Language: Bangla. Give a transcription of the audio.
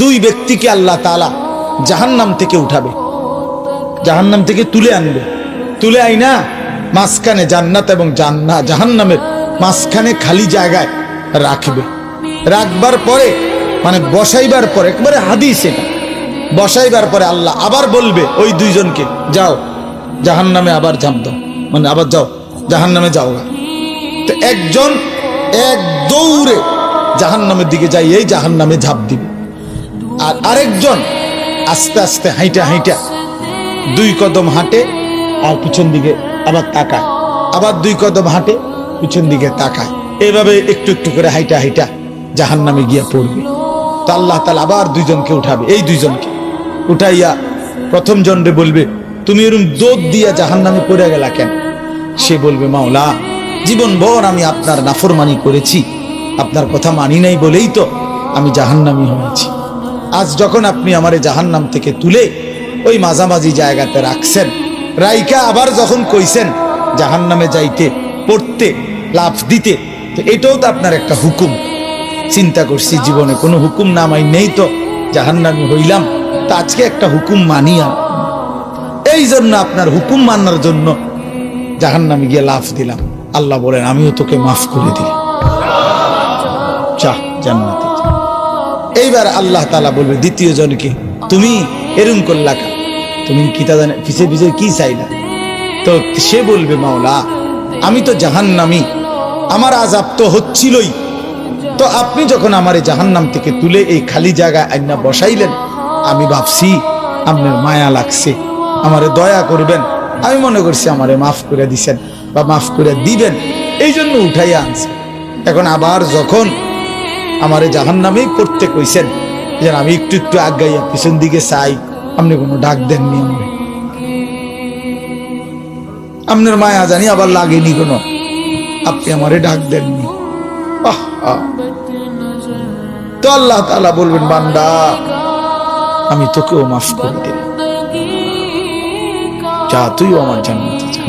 দুই ব্যক্তিকে আল্লাহ তাআলা জাহান্নাম থেকে উঠাবে, জাহান্নাম থেকে তুলে আনবে, তুলে আইনা মাঝখানে জান্নাত এবং জাহান্নামের মাঝখানে খালি জায়গায় রাখবে। রাখবার পরে মানে বসাইবার পরে, একবারে হাদিস এটা, বসাইবার পরে আল্লাহ আবার বলবে ওই দুইজনকে, যাও জাহান্নামে আবার ঝাঁপ দাও, মানে আবার যাও জাহান্নামে যাও। তো একজন এক দৌড়ে জাহান্নামের দিকে যাই, এই জাহান্নামে ঝাঁপ দিবে, আর আরেকজন আস্তে আস্তে হাইটা হাইটা 2 কদম হাঁটে আর পিছন দিকে আবার তাকায়, আবার 2 কদম হাঁটে পিছন দিকে তাকায়, এভাবে একটু একটু করে হাইটা হাইটা জাহান্নামে গিয়া পড়বে। তো আল্লাহ তাআলা আবার দুইজনকে উঠাবে, এই দুইজনকে উঠাইয়া প্রথম জনরে বলবে, তুমি এরকম দৌড় দিয়া জাহান্নামে পড়ে গেলা কেন? সে বলবে, মাওলা জীবনভর আমি আপনার নাফরমানি করেছি, আপনার কথা মানি নাই বলেই তো আমি জাহান্নামী হয়েছি। আজ যখন আপনি আমারে জাহান্নাম থেকে তুলে ওই মাঝামাঝি জায়গাতে রাখছেন, রাইকা আবার যখন কইছেন জাহান্নামে যাইতে, পড়তে, লাফ দিতে, তো এটাও তো আপনার একটা হুকুম। চিন্তা করছি জীবনে কোনো হুকুম না মাই নেই তো জাহান্নামী হইলাম, তা আজকে একটা হুকুম মানিয়া, এই জন্য আপনার হুকুম মানার জন্য জাহান্নামে গিয়ে লাফ দিলাম। আল্লাহ বলেন, আমিও তোকে মাফ করে দিলাম, যা জান্নাতে যা। এইবার আল্লাহ তাআলা বলবে দ্বিতীয় জনকে, তুমি এরকম করলা কেন? তুমি কি তা জানে পিছে পিছে কি চাইলা? তো সে বলবে, মাওলা আমি তো জাহান্নামী, আমার আযাব তো হচ্ছিলই, তো আপনি যখন আমারে জাহান্নাম থেকে তুলে এই খালি জায়গায় আইনা বসাইলেন, আমি ভাবছি আপনার মায়া লাগছে, আমারে দয়া করবেন, আমি মনে করছি আমারে মাফ করে দিছেন বা মাফ করে দিবেন, এই জন্য উঠাইয়া আনছে। এখন আবার যখন আমারে জাহান্নামেই পড়তে কইছেন, যেন আমি একটু একটু আগাইয়া পিছন দিকে চাই, আপনি কোনো ডাক দেননি, আপনার মায়া জানি আবার লাগেনি কোনো, আপনি আমারে ডাক দেননি। তো আল্লাহ তাআলা বলবেন, বান্দা আমি তোকেও মাফ করে দিলাম, যা তুইও আমার জান্নাতে যা।